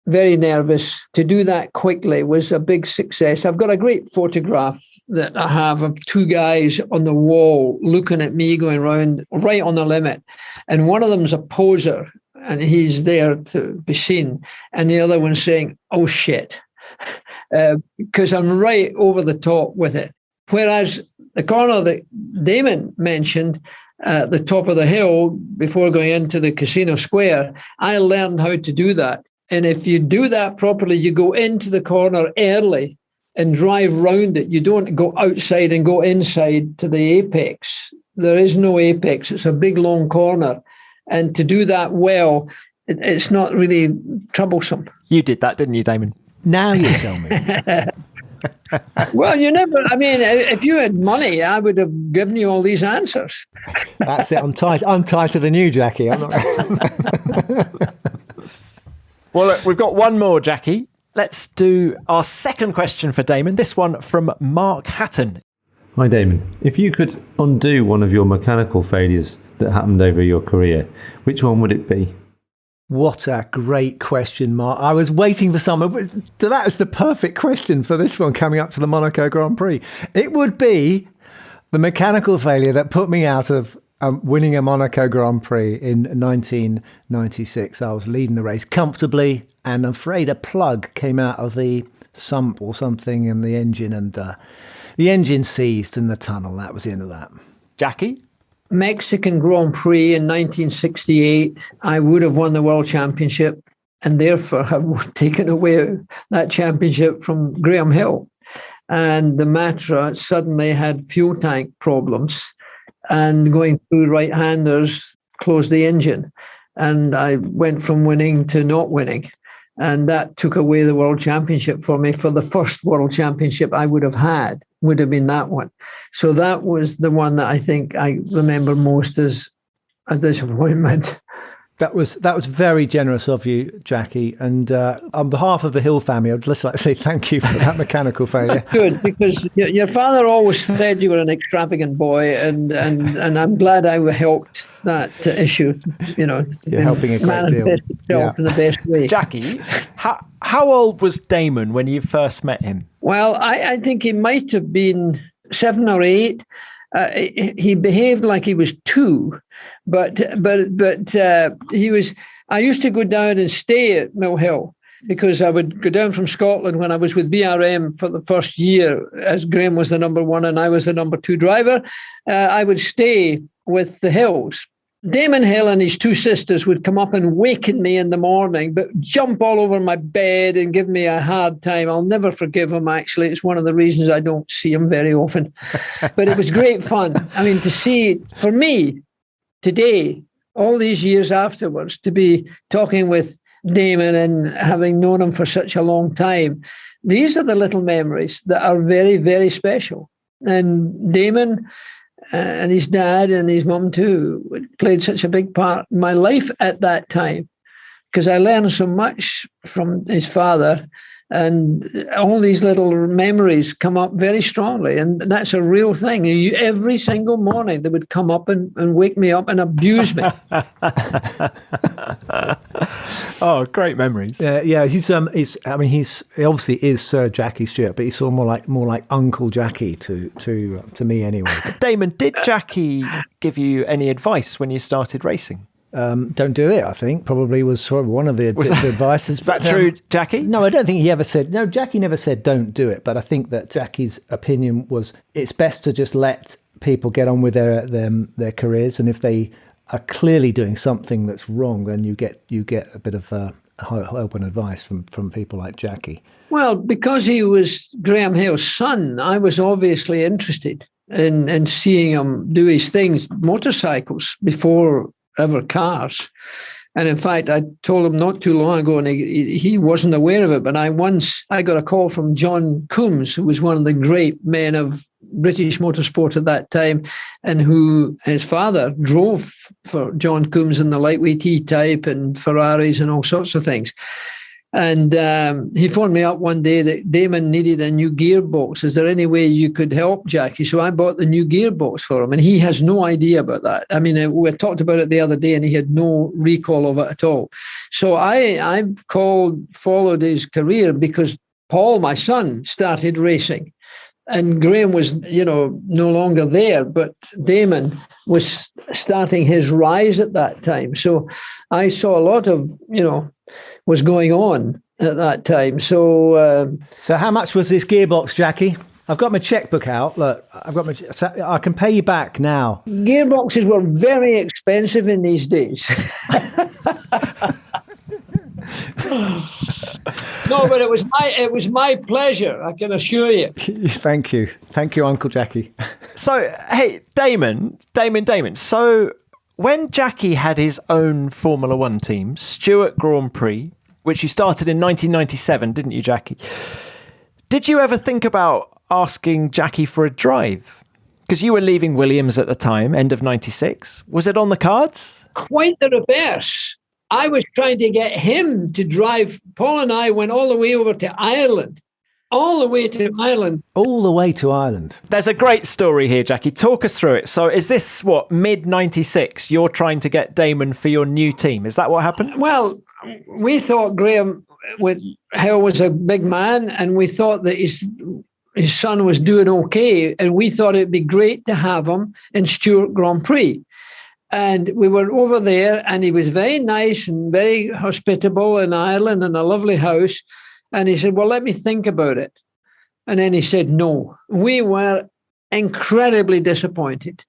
very nervous. To do that quickly was a big success. I've got a great photograph that I have of two guys on the wall looking at me going round right on the limit. And one of them's a poser and he's there to be seen. And the other one's saying, oh shit, because I'm right over the top with it. Whereas the corner that Damon mentioned at the top of the hill before going into the casino square, I learned how to do that. And if you do that properly, you go into the corner early and drive round it. You don't go outside and go inside to the apex. There is no apex. It's a big, long corner. And to do that well, it's not really troublesome. You did that, didn't you, Damon? Now you tell me. Well, you never, I mean, if you had money, I would have given you all these answers. That's it. I'm tighter than you, Jackie. I'm not. Well, look, we've got one more, Jackie. Let's do our second question for Damon. This one from Mark Hatton. Hi, Damon. If you could undo one of your mechanical failures that happened over your career, which one would it be? What a great question, Mark. I was waiting for someone, but that is the perfect question for this one coming up to the Monaco Grand Prix. It would be the mechanical failure that put me out of winning a Monaco Grand Prix in 1996. I was leading the race comfortably, and I'm afraid a plug came out of the sump or something in the engine, and the engine seized in the tunnel. That was the end of that. Jackie? Mexican Grand Prix in 1968, I would have won the World Championship and therefore have taken away that championship from Graham Hill. And the Matra suddenly had fuel tank problems and going through right-handers closed the engine. And I went from winning to not winning. And that took away the World Championship for me. For the first World Championship I would have been that one. So that was the one that I think I remember most as disappointment. That was very generous of you, Jackie. And on behalf of the Hill family, I'd just like to say thank you for that mechanical failure. Good, because your father always said you were an extravagant boy, and I'm glad I helped that issue. You know, you're helping a great deal. In the best way. Jackie, how old was Damon when you first met him? Well, I think he might have been 7 or 8. He behaved like he was 2. But he was. I used to go down and stay at Mill Hill because I would go down from Scotland when I was with BRM for the first year, as Graham was the number 1 and I was the number 2 driver. I would stay with the Hills. Damon Hill and his 2 sisters would come up and waken me in the morning, but jump all over my bed and give me a hard time. I'll never forgive him, actually. It's one of the reasons I don't see him very often. But it was great fun. I mean, to see, for me, today, all these years afterwards, to be talking with Damon and having known him for such a long time, these are the little memories that are very, very special. And Damon and his dad and his mum too played such a big part in my life at that time, because I learned so much from his father. And all these little memories come up very strongly. And that's a real thing. Every single morning they would come up and wake me up and abuse me. Oh, great memories. Yeah, he obviously is Sir Jackie Stewart, but he's sort of more like Uncle Jackie to me anyway. Damon, did Jackie give you any advice when you started racing? Don't do it, I think, probably was sort of one of the advice. Is that true, Jackie? No, I don't think he ever said, no, Jackie never said don't do it, but I think that Jackie's opinion was it's best to just let people get on with their careers, and if they are clearly doing something that's wrong, then you get a bit of help and advice from people like Jackie. Well, because he was Graham Hill's son, I was obviously interested. and seeing him do his things, motorcycles before ever cars. And in fact, I told him not too long ago, and he wasn't aware of it, but I got a call from John Coombs, who was one of the great men of British motorsport at that time, and who his father drove for John Coombs in the lightweight E-type and Ferraris and all sorts of things. And he phoned me up one day that Damon needed a new gearbox. Is there any way you could help, Jackie? So I bought the new gearbox for him, and he has no idea about that. I mean, we talked about it the other day, and he had no recall of it at all. So I followed his career because Paul, my son, started racing. And Graham was, no longer there, but Damon was starting his rise at that time. So I saw a lot of, was going on at that time. So how much was this gearbox, Jackie? I've got my checkbook out. Look, I can pay you back now. Gearboxes were very expensive in these days. No, but it was my pleasure, I can assure you. Thank you, Uncle Jackie. So, hey, Damon. So, when Jackie had his own Formula One team, Stewart Grand Prix, which you started in 1997, didn't you, Jackie? Did you ever think about asking Jackie for a drive? Because you were leaving Williams at the time, end of 96. Was it on the cards? Quite the reverse. I was trying to get him to drive. Paul and I went all the way over to Ireland. All the way to Ireland. There's a great story here, Jackie. Talk us through it. So is this, mid-96? You're trying to get Damon for your new team. Is that what happened? Well, we thought Graham was a big man, and we thought that his son was doing okay, and we thought it'd be great to have him in Stewart Grand Prix. And we were over there, and he was very nice and very hospitable in Ireland, in a lovely house. And he said, well, let me think about it. And then he said no. We were incredibly disappointed.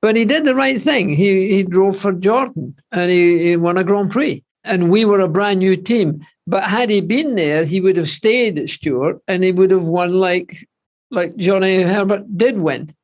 But he did the right thing. He drove for Jordan, and he won a Grand Prix. And we were a brand new team. But had he been there, he would have stayed at Stewart, and he would have won like Johnny Herbert did win.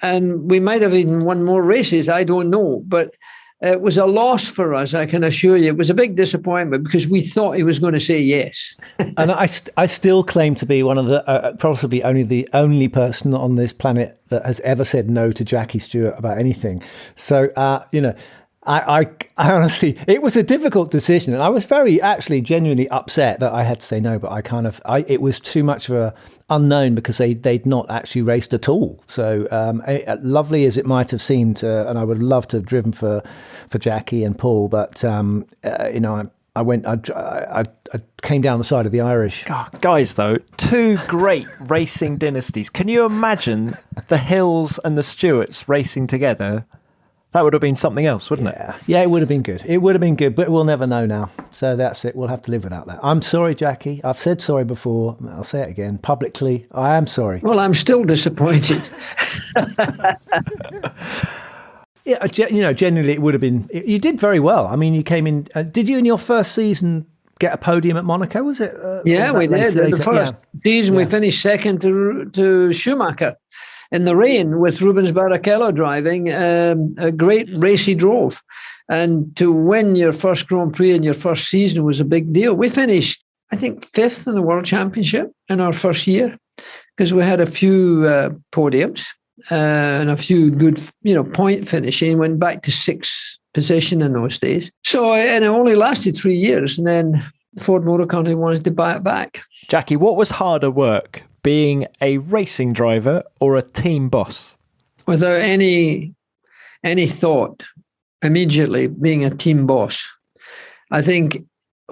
And we might have even won more races, I don't know. But it was a loss for us, I can assure you. It was a big disappointment because we thought he was going to say yes. And I still claim to be one of the, possibly only the only person on this planet that has ever said no to Jackie Stewart about anything. So, I honestly, it was a difficult decision, and I was actually genuinely upset that I had to say no, but it was too much of a unknown because they'd not actually raced at all. So lovely as it might have seemed, and I would have loved to have driven for Jackie and Paul, but I came down the side of the Irish. God, guys, though, two great racing dynasties. Can you imagine the Hills and the Stewarts racing together? That would have been something else, wouldn't it? Yeah, it would have been good. It would have been good, but we'll never know now. So that's it. We'll have to live without that. I'm sorry, Jackie. I've said sorry before. I'll say it again publicly. I am sorry. Well, I'm still disappointed. Yeah, genuinely, it would have been. You did very well. I mean, you came in. Did you in your first season get a podium at Monaco? Was it? Yeah, we did. The first season, we finished second to Schumacher in the rain with Rubens Barrichello driving. A great race he drove. And to win your first Grand Prix in your first season was a big deal. We finished, I think, fifth in the World Championship in our first year because we had a few podiums and a few good, point finishing. Went back to sixth position in those days. So, and it only lasted 3 years. And then Ford Motor Company wanted to buy it back. Jackie, what was harder work, being a racing driver or a team boss? Without any thought, immediately being a team boss. I think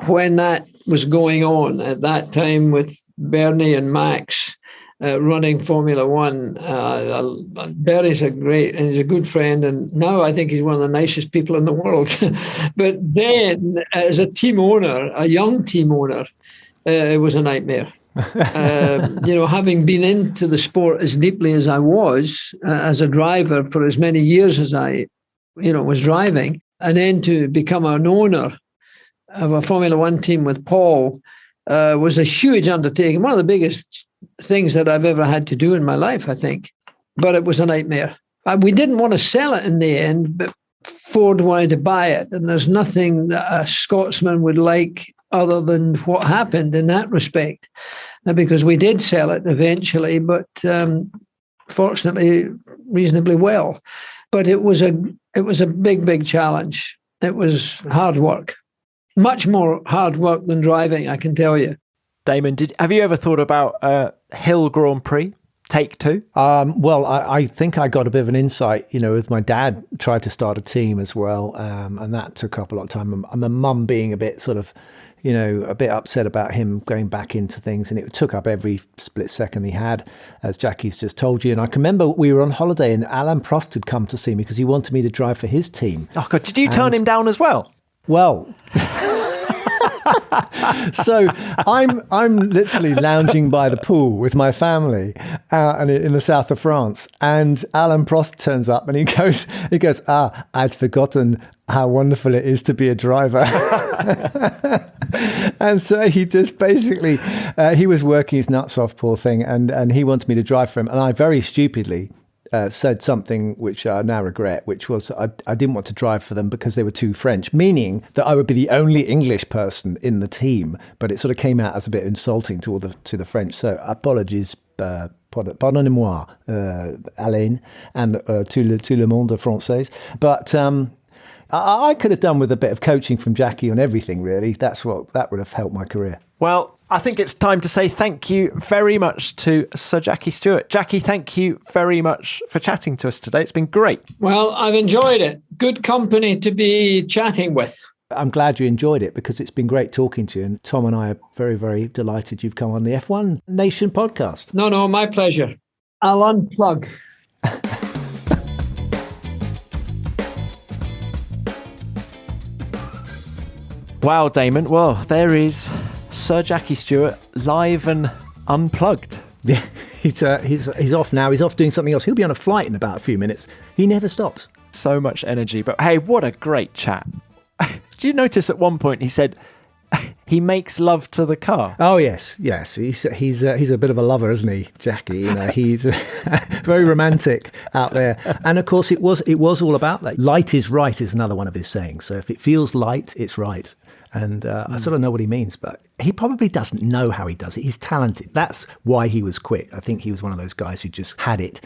when that was going on at that time with Bernie and Max running Formula One, Bernie's he's a good friend, and now I think he's one of the nicest people in the world. But then, as a team owner, a young team owner, it was a nightmare. Having been into the sport as deeply as I was as a driver for as many years as I was driving, and then to become an owner of a Formula One team with Paul was a huge undertaking. One of the biggest things that I've ever had to do in my life, I think. but it was a nightmare. We didn't want to sell it in the end, but Ford wanted to buy it. And there's nothing that a Scotsman would like other than what happened in that respect. Because we did sell it eventually, but fortunately reasonably well. But it was a big challenge. It was hard work. Much more hard work than driving, I can tell you. Damon, have you ever thought about Hill Grand Prix? Take two? Well, I think I got a bit of an insight, with my dad tried to start a team as well. And that took up a lot of time. And my mum being a bit sort of, a bit upset about him going back into things. And it took up every split second he had, as Jackie's just told you. And I can remember we were on holiday and Alain Prost had come to see me because he wanted me to drive for his team. Oh, God, did you turn him down as well? Well... So I'm literally lounging by the pool with my family in the south of France, and Alain Prost turns up and he goes, I'd forgotten how wonderful it is to be a driver. And so he just basically, he was working his nuts off, poor thing, and he wanted me to drive for him. And I very stupidly said something which I now regret, which was I didn't want to drive for them because they were too French, meaning that I would be the only English person in the team. But it sort of came out as a bit insulting to the French. So apologies, pardonnez-moi, Alain, and tout le monde français. But I could have done with a bit of coaching from Jackie on everything, really. That would have helped my career. Well, I think it's time to say thank you very much to Sir Jackie Stewart. Jackie, thank you very much for chatting to us today. It's been great. Well, I've enjoyed it. Good company to be chatting with. I'm glad you enjoyed it because it's been great talking to you. And Tom and I are very, very delighted you've come on the F1 Nation podcast. No, my pleasure. I'll unplug. Wow, Damon. Well, there is Sir Jackie Stewart live and unplugged. Yeah, he's off now. He's off doing something else. He'll be on a flight in about a few minutes. He never stops. So much energy. But hey, what a great chat. Did you notice at one point he said he makes love to the car? Oh, yes. He's a bit of a lover, isn't he, Jackie? He's very romantic out there. And of course, it was all about that. Light is right is another one of his sayings. So if it feels light, it's right. And I sort of know what he means, but he probably doesn't know how he does it. He's talented. That's why he was quick. I think he was one of those guys who just had it.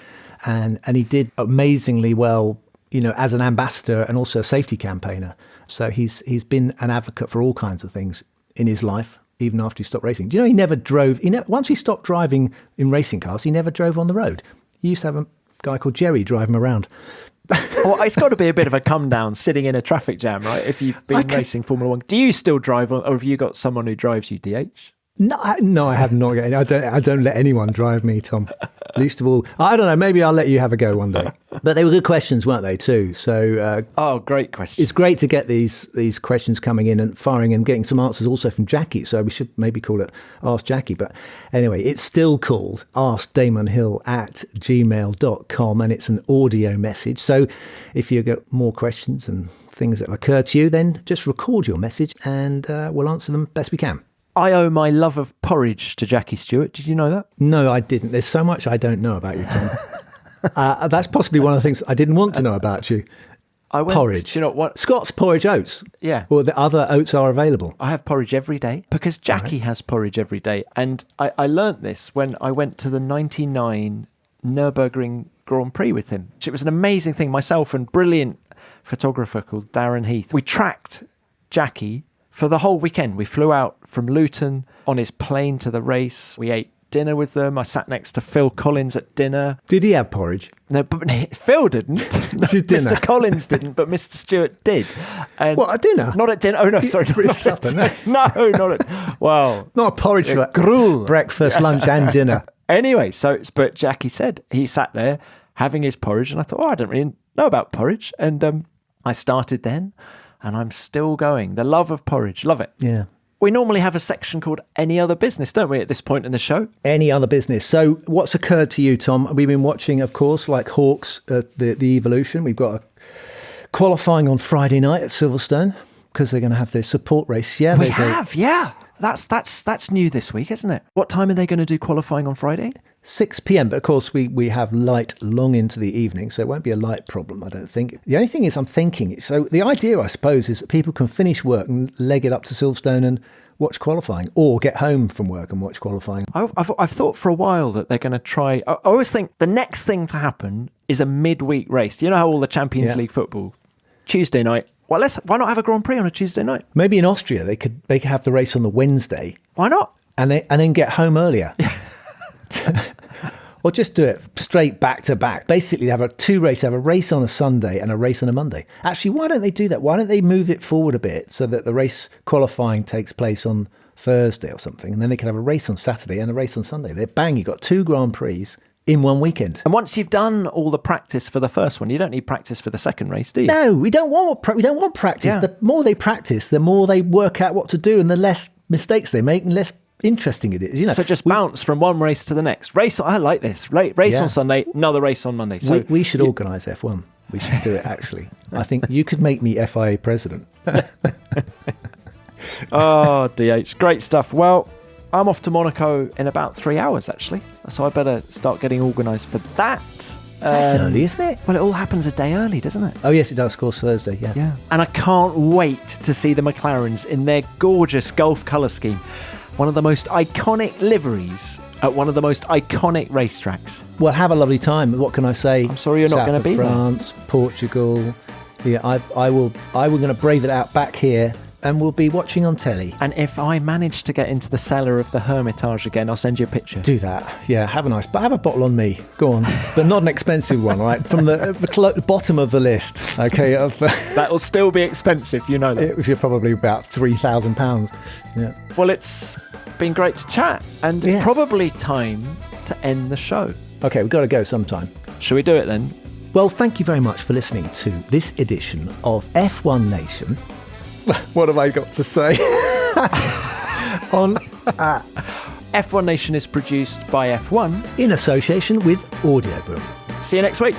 And he did amazingly well, as an ambassador and also a safety campaigner. So he's been an advocate for all kinds of things in his life, even after he stopped racing. Do you know he never drove? Once he stopped driving in racing cars, he never drove on the road. He used to have a guy called Jerry drive him around. Well, it's got to be a bit of a come down sitting in a traffic jam, right? If you've been racing Formula One, do you still drive, or have you got someone who drives you, DH? No, I have not. I don't let anyone drive me, Tom. Least of all, I don't know. Maybe I'll let you have a go one day. But they were good questions, weren't they? Too. So, great questions. It's great to get these questions coming in and firing and getting some answers also from Jackie. So we should maybe call it Ask Jackie. But anyway, it's still called AskDamonHill@gmail.com, and it's an audio message. So if you get more questions and things that occur to you, then just record your message and we'll answer them best we can. I owe my love of porridge to Jackie Stewart. Did you know that? No, I didn't. There's so much I don't know about you, Tom. That's possibly one of the things I didn't want to know about you. Porridge. Do you know what? Scott's porridge oats. Yeah. Or the other oats are available. I have porridge every day because Jackie has porridge every day. And I learnt this when I went to the 99 Nürburgring Grand Prix with him. It was an amazing thing. Myself and brilliant photographer called Darren Heath. We tracked Jackie for the whole weekend. We flew out from Luton on his plane to the race. We ate dinner with them. I sat next to Phil Collins at dinner. Did he have porridge? No, but Phil didn't. Dinner. Mr. Collins didn't, but Mr. Stewart did. And what, at dinner? Not at dinner. Oh, no, sorry. Not at dinner. No, not at... Well... Not a porridge for gruel. Breakfast, lunch and dinner. Anyway, but Jackie said he sat there having his porridge and I thought, I don't really know about porridge. And I started then. And I'm still going. The love of porridge. Love it. Yeah. We normally have a section called Any Other Business, don't we, at this point in the show? Any Other Business. So what's occurred to you, Tom? We've been watching, of course, like hawks, the Evolution. We've got a qualifying on Friday night at Silverstone because they're going to have their support race. Yeah, yeah. That's new this week, isn't it? What time are they going to do qualifying on Friday? 6 p.m. But of course, we have light long into the evening, so it won't be a light problem, I don't think. The only thing is I'm thinking, so the idea, I suppose, is that people can finish work and leg it up to Silverstone and watch qualifying, or get home from work and watch qualifying. I've thought for a while that they're going to try. I always think the next thing to happen is a midweek race. You know how all the Champions League football, Tuesday night. Well, why not have a Grand Prix on a Tuesday night? Maybe in Austria they could have the race on the Wednesday. Why not? And then get home earlier. Or just do it straight back to back. Basically, have a race on a Sunday and a race on a Monday. Actually, why don't they do that? Why don't they move it forward a bit so that the race qualifying takes place on Thursday or something, and then they can have a race on Saturday and a race on Sunday. You've got 2 Grand Prix in one weekend. And once you've done all the practice for the first one, you don't need practice for the second race, do you? No, we don't want practice. Yeah. The more they practice, the more they work out what to do, and the less mistakes they make, and less interesting it is. So just bounce from one race to the next. I like this. Race on Sunday, another race on Monday. So we should organise F1. We should do it, actually. I think you could make me FIA president. Oh, DH. Great stuff. Well, I'm off to Monaco in about 3 hours, actually. So I better start getting organised for that. That's early, isn't it? Well, it all happens a day early, doesn't it? Oh, yes, it does, of course, Thursday, yeah. Yeah. And I can't wait to see the McLarens in their gorgeous Gulf colour scheme. One of the most iconic liveries at one of the most iconic racetracks. Well, have a lovely time. What can I say? I'm sorry you're not going to be France, there. Portugal. Yeah, I will going to brave it out back here, and we'll be watching on telly. And if I manage to get into the cellar of the Hermitage again, I'll send you a picture. Do that. Yeah, have a bottle on me. Go on. But not an expensive one, right? From the bottom of the list, okay? That'll still be expensive, you know that. If you're probably about £3,000. Yeah. Well, it's been great to chat, and it's probably time to end the show. Okay, we've got to go sometime. Shall we do it then? Well, thank you very much for listening to this edition of F1 Nation. What have I got to say? F1 Nation is produced by F1 in association with Audio Boom. See you next week.